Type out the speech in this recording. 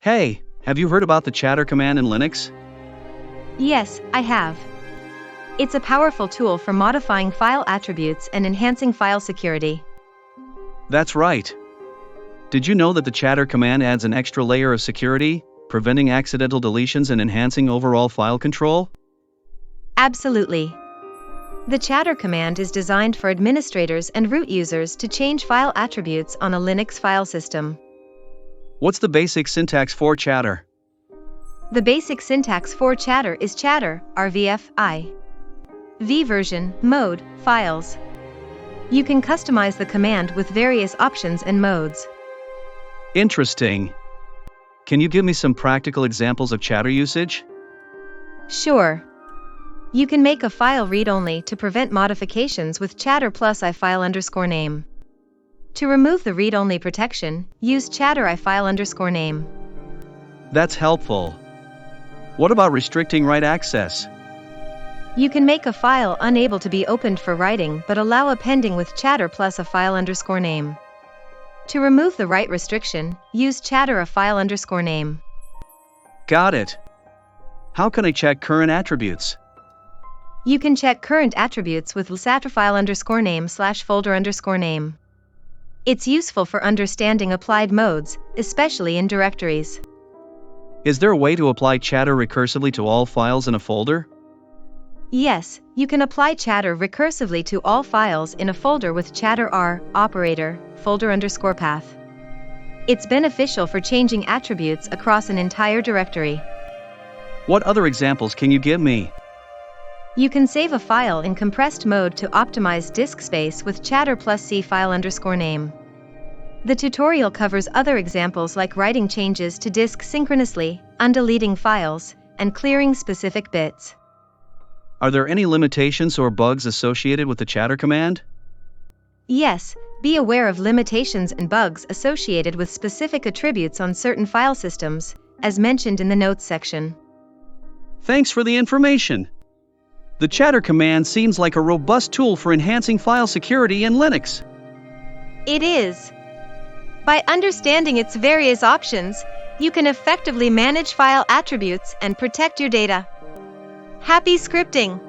Hey, have you heard about the chattr command in Linux? Yes, I have. It's a powerful tool for modifying file attributes and enhancing file security. That's right. Did you know that the chattr command adds an extra layer of security, preventing accidental deletions and enhancing overall file control? Absolutely. The chattr command is designed for administrators and root users to change file attributes on a Linux file system. What's the basic syntax for chattr? The basic syntax for chattr is chattr, rvf, v version, mode, files. You can customize the command with various options and modes. Interesting. Can you give me some practical examples of chattr usage? Sure. You can make a file read-only to prevent modifications with chattr plus ifile_name. To remove the read-only protection, use chattr ifile_name. That's helpful. What about restricting write access? You can make a file unable to be opened for writing but allow appending with chattr plus ifile_name. To remove the write restriction, use chattr ifile_name. Got it. How can I check current attributes? You can check current attributes with chattr_file_name/folder_name. It's useful for understanding applied modes, especially in directories. Is there a way to apply chattr recursively to all files in a folder? Yes, you can apply chattr recursively to all files in a folder with chattr operator, folder_path. It's beneficial for changing attributes across an entire directory. What other examples can you give me? You can save a file in compressed mode to optimize disk space with chattr plus c file_name. The tutorial covers other examples like writing changes to disk synchronously, undeleting files, and clearing specific bits. Are there any limitations or bugs associated with the chattr command? Yes, be aware of limitations and bugs associated with specific attributes on certain file systems, as mentioned in the notes section. Thanks for the information. The chattr command seems like a robust tool for enhancing file security in Linux. It is. By understanding its various options, you can effectively manage file attributes and protect your data. Happy scripting!